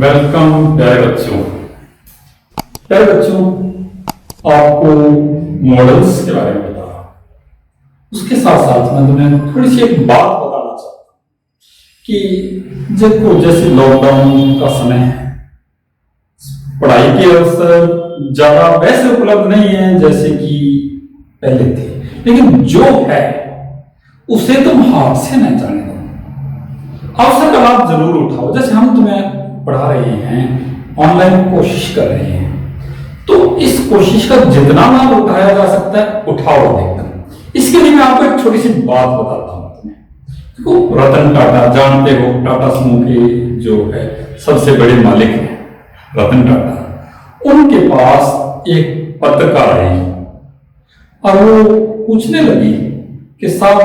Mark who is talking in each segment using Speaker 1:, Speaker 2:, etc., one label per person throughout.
Speaker 1: Welcome प्यारे बच्चों, आपको मॉडल्स के बारे में बता रहा हूं। उसके साथ साथ मैं तुम्हें थोड़ी सी एक बात बताना चाहता हूं कि देखो, जैसे लॉकडाउन का समय है, पढ़ाई के अवसर ज्यादा वैसे उपलब्ध नहीं है जैसे कि पहले थे, लेकिन जो है उसे तुम हाथ से न जाने दो, अवसर का लाभ जरूर उठाओ। जैसे हम तुम्हें पढ़ा रहे हैं, ऑनलाइन कोशिश कर रहे हैं, तो इस कोशिश का जितना लाभ उठाया जा सकता है उठाओ एकदम। इसके लिए मैं आपको एक छोटी सी बात बताता हूं तुम्हें। देखो, रतन टाटा जानते हो, टाटा समूह के जो है सबसे बड़े मालिक हैं रतन टाटा। उनके पास एक पत्रकार आई और वो पूछने लगी कि साहब,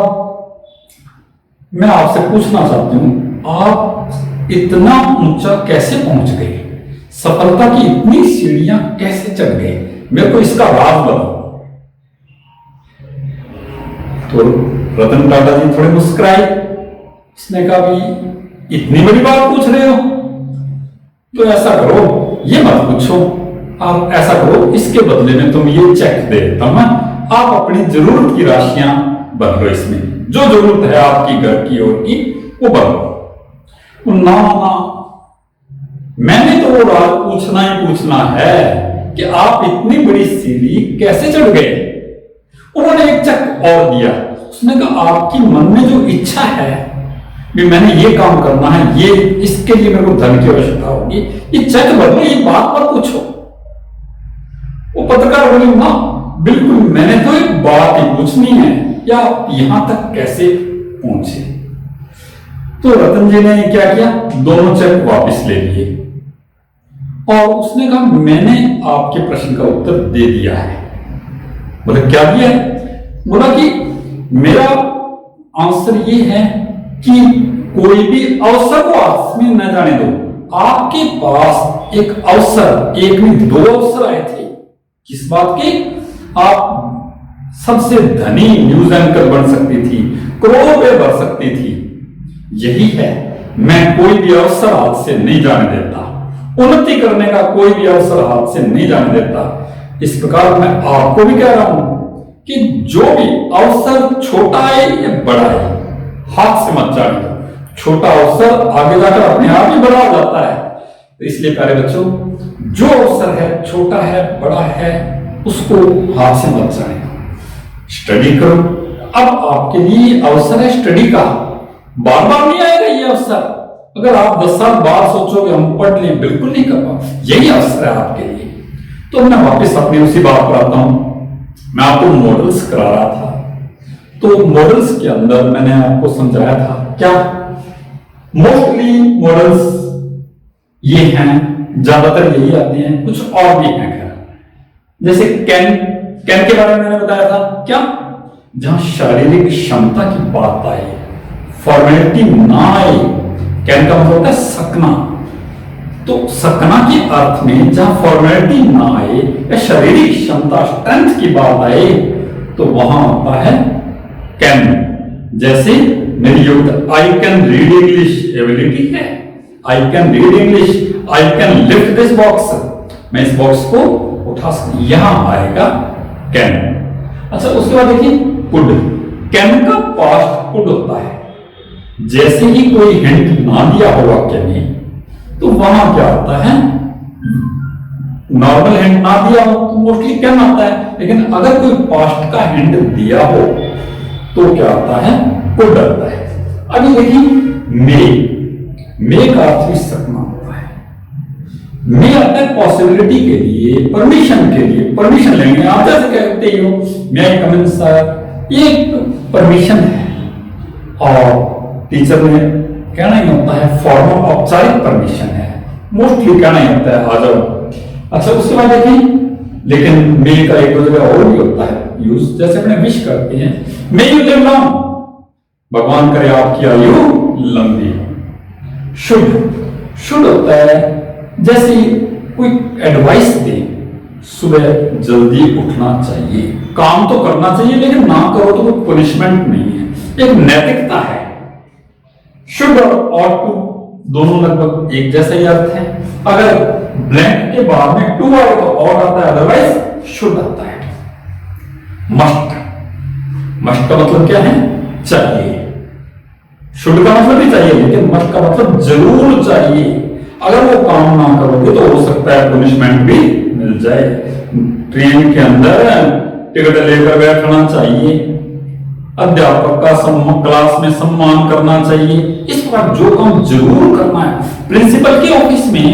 Speaker 1: मैं आपसे पूछना चाहती हूं, आप इतना ऊंचा कैसे पहुंच गए, सफलता की इतनी सीढ़ियां कैसे चढ़ गए, मेरे को इसका राज बताओ। तो रतन टाटा जी थोड़े मुस्कुराए। उसने कहा, भी इतनी बड़ी बात पूछ रहे हो तो ऐसा करो, ये मत पूछो, आप ऐसा करो, इसके बदले में तुम ये चेक दे देता हूं, आप अपनी जरूरत की राशियां भर लो, इसमें जो जरूरत है आपकी घर की और की वो भर लो। ना ना, मैंने तो वो राज पूछना ही पूछना है कि आप इतनी बड़ी सीढ़ी कैसे चढ़ गए। उन्होंने एक चेक और दिया। उसने कहा, आपकी मन में जो इच्छा है भी मैंने ये काम करना है, ये इसके लिए मेरे को धन की आवश्यकता होगी, ये चेक बदलो, ये बात मत पूछो। वो पत्रकार बोले, ना बिल्कुल, मैंने तो एक बात ही पूछनी है, या आप यहां तक कैसे पहुंचे। तो रतन जी ने क्या किया, दोनों चेक वापस ले लिए और उसने कहा, मैंने आपके प्रश्न का उत्तर दे दिया है। बोले, क्या दिया है? बोला कि मेरा आंसर ये है कि कोई भी अवसर को हाथ में न जाने दो। आपके पास एक अवसर, एक नहीं दो अवसर आए थे। किस बात के? आप सबसे धनी न्यूज एंकर बन सकती थी, करोड़ों रुपए बढ़ सकती थी। यही है, मैं कोई भी अवसर हाथ से नहीं जाने देता, उन्नति करने का कोई भी अवसर हाथ से नहीं जाने देता। इस प्रकार मैं आपको भी कह रहा हूं कि जो भी अवसर छोटा है या बड़ा है, हाथ से मत जाने दो। छोटा अवसर आगे जाकर अपने आप ही बड़ा हो जाता है। तो इसलिए प्यारे बच्चों, जो अवसर है, छोटा है बड़ा है, उसको हाथ से मत जाने दो। स्टडी करो। अब आपके लिए अवसर है स्टडी का, बार बार नहीं आएगा ये अवसर। अगर आप 10 साल बाद सोचोगे हम पढ़ लें, बिल्कुल नहीं कर पाओ, यही अवसर है आपके लिए। तो मैं वापस अपनी उसी बात पर आता हूं। मैं आपको मॉडल्स करा रहा था, तो मॉडल्स के अंदर मैंने आपको समझाया था क्या, मोस्टली मॉडल्स ये हैं, ज्यादातर यही आते हैं, कुछ और भी हैं। जैसे कैन के बारे में मैंने बताया था क्या, जहां शारीरिक क्षमता की बात आई, फॉर्मेलिटी ना आए। कैन का मतलब होता है सकना। तो सकना के अर्थ में जहां फॉर्मेलिटी ना आए या शारीरिक क्षमता, स्ट्रेंथ की बात आए, तो वहां होता है कैन। जैसे मेरी योग्यता, I can read English, ability है। I can read English, I can lift this box, मैं इस बॉक्स को उठा सकता, यहां आएगा कैन। अच्छा, उसके बाद देखिए कुड। कैन का पास्ट कुड होता है। जैसे ही कोई हिंट ना दिया हो वाक्य में, तो वहां क्या आता है, नॉर्मल हिंट ना दिया हो तो मोस्टली कैन आता है, लेकिन अगर कोई पास्ट का हिंट दिया हो तो क्या आता है, कुड आता है। अभी देखिए मे का अर्थ भी सकना होता है। मे आता है पॉसिबिलिटी के लिए, परमिशन के लिए, परमिशन लेंगे। आप जैसे कहते हो मे आई कम इन सर, ये परमिशन है। और टीचर ने कहना ही होता है फॉर्मल, औपचारिक परमिशन है, मोस्टली कहना ही होता है आ जाओ। अच्छा, उसके बाद देखिए, लेकिन मे का एक दो जगह और भी होता है यूज, जैसे अपने विश करते हैं, मे यू लिव लॉन्ग, भगवान करे आपकी आयु लंबी। शुड होता है जैसे कोई एडवाइस दे, सुबह जल्दी उठना चाहिए, काम तो करना चाहिए, लेकिन ना करो तो कोई पनिशमेंट नहीं है, एक नैतिकता है। शुड और ऑट टू दोनों लगभग एक जैसा ही अर्थ है। अगर ब्लैंक के बाद में टू आए तो और आता है, अदरवाइज शुड आता है। मस्ट, मस्ट का मतलब क्या है? चाहिए। शुड का मतलब भी चाहिए, लेकिन मस्ट का मतलब जरूर चाहिए। अगर वो काम ना करोगे तो हो सकता है पनिशमेंट भी मिल जाए। ट्रेन के अंदर टिकट लेकर बैठना चाहिए, अध्यापक का क्लास में सम्मान करना चाहिए। इस प्रकार जो काम जरूर करना है, प्रिंसिपल के ऑफिस में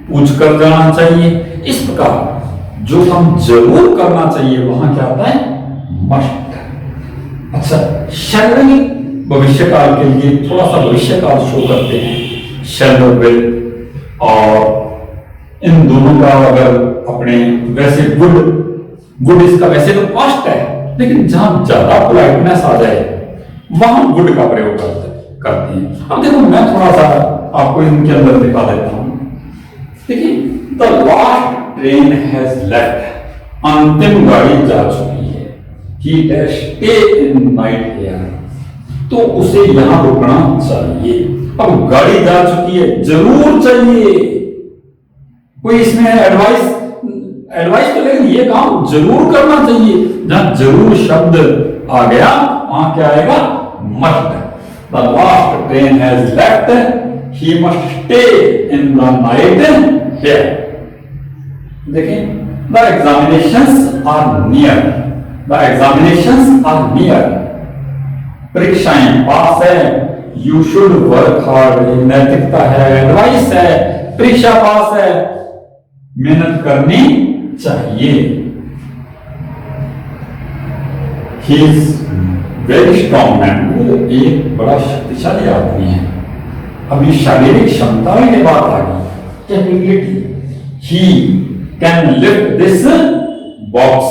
Speaker 1: पूछ कर जाना चाहिए। इस प्रकार जो काम जरूर करना चाहिए वहां क्या आता है? मस्ट। अच्छा, शैल भविष्य काल के लिए थोड़ा सा भविष्य काल शो करते हैं, शैल विल, और इन दोनों का अगर अपने वैसे गुड इसका वैसे तो पास्ट है, लेकिन जहां ज्यादा पोलाइटनेस आ जाए वहां गुड का प्रयोग करते हैं। अब देखो मैं थोड़ा सा आपको इनके अंदर दिखा देता हूं। देखिए, the last train has left, अंतिम गाड़ी जा चुकी है। ही dash stay in night here, तो उसे यहां रुकना चाहिए। अब गाड़ी जा चुकी है, जरूर चाहिए। कोई इसमें एडवाइस तो, लेकिन ये काम जरूर करना चाहिए। जहां जरूर शब्द आ गया वहां क्या आएगा? Must. The last train has left, he must stay in the night here. देखें, the examinations are near, the examinations are near. परीक्षाएं पास है, यू शुड वर्क हार्ड, नैतिकता है, एडवाइस है। परीक्षा पास है, मेहनत करनी चाहिए। He is very strong man, वो एक बड़ा शक्तिशाली आदमी है। अभी शारीरिक क्षमता की बात आ गई, capability. He can lift this box.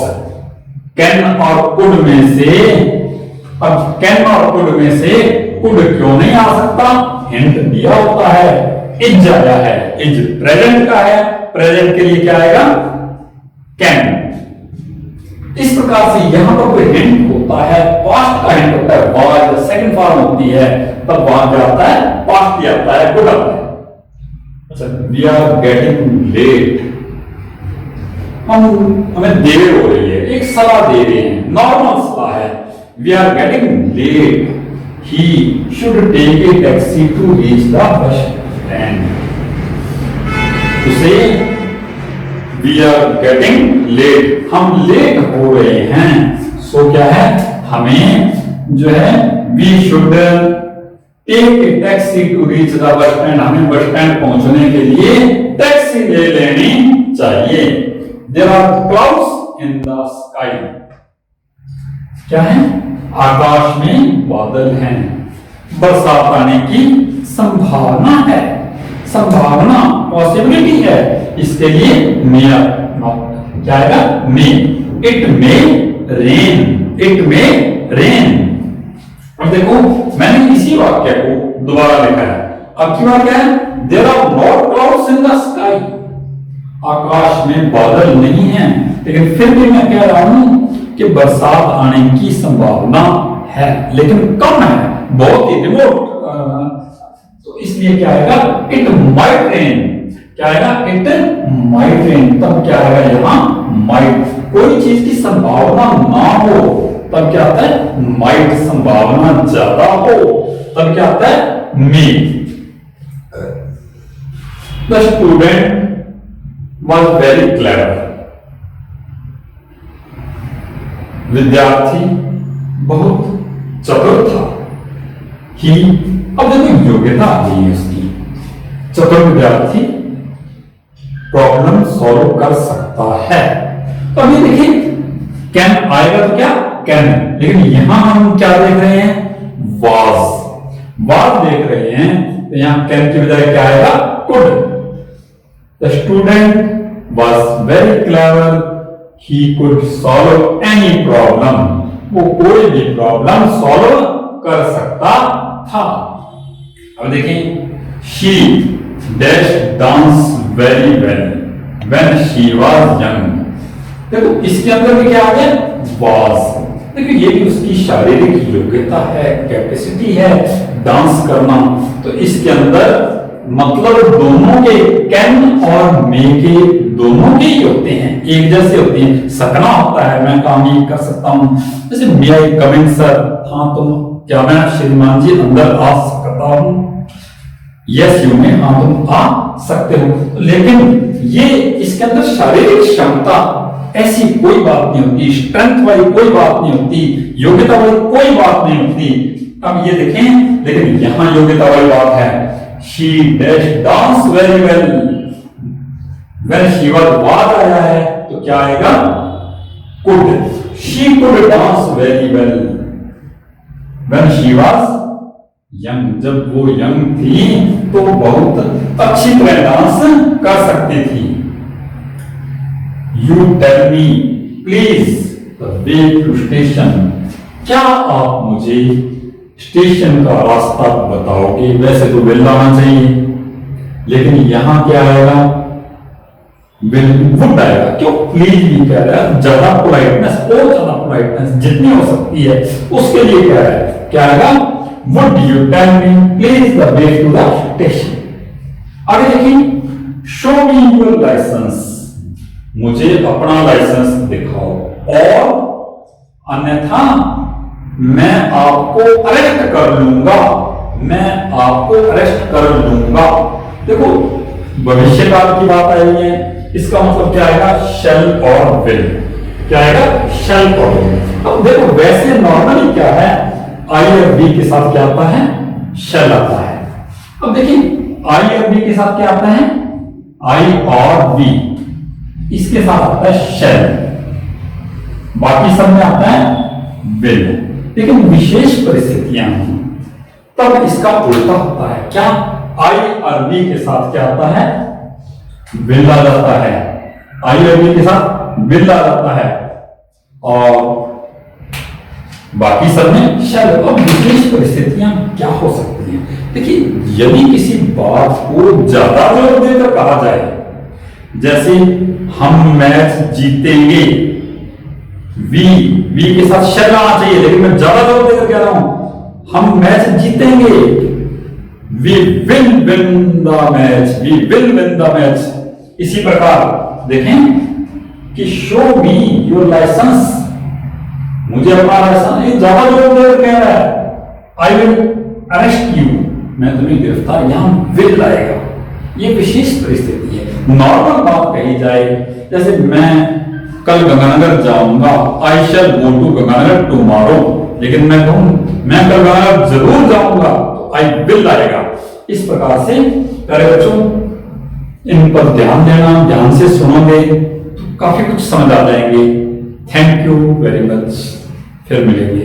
Speaker 1: Can और कुड में से, अब कैन और कुड में से कुड क्यों नहीं आ सकता? हिंट दिया होता है, इज आया है, इज प्रेजेंट का है, प्रेजेंट के लिए क्या आएगा? कैन। इस प्रकार से यहां पर कोई हिंट होता है, पास्ट का हिंट होता है, वाज सेकंड फॉर्म होती है, तब वहां क्या आता है? पास्ट ही आता है, गुड आता है। अच्छा, वी आर गेटिंग लेट, हमें देर हो रही है, एक सलाह दे रहे हैं, नॉर्मल सलाह है। We are getting late, he should take a taxi to reach the bus stand. उसे वी आर गेटिंग लेट, हम लेट हो रहे हैं, सो क्या है? हमें जो है we should take a taxi to reach the bus stand, हमें बस स्टैंड पहुंचने के लिए टैक्सी ले लेनी चाहिए। There are clouds in the sky, क्या है? आकाश में बादल हैं, बरसात आने की संभावना है, संभावना पॉसिबिलिटी है। इसके लिए मेयर क्या आएगा? May. It may rain, it may rain. अब देखो मैंने इसी वाक्य को दोबारा लिखा है। अब की बात क्या है? There are not clouds in the sky, आकाश में बादल नहीं है, लेकिन फिर भी मैं कह रहा हूं कि बरसात आने की संभावना है, लेकिन कम है, बहुत ही रिमोट। तो इसलिए क्या आएगा? It might rain. क्या आएगा? It might rain. तब क्या आएगा यहां? माइट। कोई चीज की संभावना ना हो तब क्या आता है? माइट। संभावना ज्यादा हो तब क्या आता है? May. The student was very clever, विद्यार्थी बहुत चतुर था। ही, अब देखो योग्यता आ गई है उसकी, चतुर विद्यार्थी प्रॉब्लम सॉल्व कर सकता है। तो अभी देखिए कैन आएगा तो क्या? कैन, लेकिन यहां हम क्या देख रहे हैं? वाज देख रहे हैं, तो यहां कैन की बजाय क्या आएगा? Could. The student was very clever, he could solve any problem, वो कोई भी प्रॉब्लम सॉल्व कर सकता था। अब देखें, she dash dance very well when she was young। देखो इसके अंदर भी क्या आ गया? was। देखो ये भी उसकी शारीरिक योग्यता है, कैपेसिटी है डांस करना, तो इसके अंदर मतलब दोनों के, कैन और मे के दोनों के ही होते हैं, एक जैसे होते हैं। सकना होता है मैं काम ये कर सकता हूं, जैसे मे आई कम इन सर, हाँ तुम, क्या मैं श्रीमान जी अंदर आ सकता हूं? यस यू में, हाँ तुम आ सकते हो। लेकिन ये इसके अंदर शारीरिक क्षमता ऐसी कोई बात नहीं होती, स्ट्रेंथ वाली कोई बात नहीं होती, योग्यता वाली कोई बात नहीं होती। अब ये देखें, लेकिन यहां योग्यता वाली बात है, she dash dance very well, when she was आया है तो क्या आएगा? Could, she could dance very well when she was young, जब वो यंग थी तो बहुत अच्छी तरह डांस कर सकती थी। You tell me please the way to station, क्या आप मुझे स्टेशन का रास्ता बताओगे? वैसे तो विल आना चाहिए, लेकिन यहां क्या आएगा? विल वुड आएगा। क्यों? प्लीज भी कह रहा है, ज्यादा पोलाइटनेस, और ज्यादा पोलाइटनेस जितनी हो सकती है उसके लिए कह रहा है, क्या आएगा? Would you tell me please the way to the station? आगे देखिए, show me your license, मुझे अपना लाइसेंस दिखाओ, और अन्यथा मैं आपको अरेस्ट कर लूंगा, मैं आपको अरेस्ट कर लूंगा। देखो भविष्यकाल की बात आई है, इसका मतलब क्या आएगा? shall और will। क्या आएगा? shall और will। अब देखो वैसे नॉर्मली क्या है, आई और बी के साथ क्या आता है? शैल आता है। अब देखिए आई और बी के साथ क्या आता है? आई और बी, इसके साथ आता है शैल, बाकी सब में आता है विल। लेकिन विशेष परिस्थितियां तब इसका उल्टा होता है। क्या? आई और बी के साथ क्या आता है? विल आ जाता है। आई और बी के साथ विल आ जाता है, और बाकी सब में शैल। अब विशेष परिस्थितियां क्या हो सकती हैं? देखिए, यदि किसी बात को ज्यादा जोर देकर कहा जाए, जैसे हम मैच जीतेंगे, वी के साथ शैल आना चाहिए, लेकिन मैं ज्यादा जोर देकर कह रहा हूं हम मैच जीतेंगे, we will win the match, we will win the match. इसी प्रकार देखें कि शो मी योर लाइसेंस, मुझे अपना लाइसेंस, ये ज्यादा जोर देकर कह रहा है, आई विल अरेस्ट यू, मैं तुम्हें गिरफ्तार, यहां विल आएगा। ये विशेष परिस्थिति है। नॉर्मल बात कही जाए, जैसे मैं कल गंगानगर जाऊंगा, आई शैल गो टू गंगानगर टुमारो, लेकिन मैं कहूं मैं कल गंगानगर जरूर जाऊंगा, तो आई विल आएगा। इस प्रकार से प्यारे बच्चों, इन पर ध्यान देना, ध्यान से सुनोगे तो काफी कुछ समझ आ जाएंगे। थैंक यू वेरी मच, फिर मिलेंगे।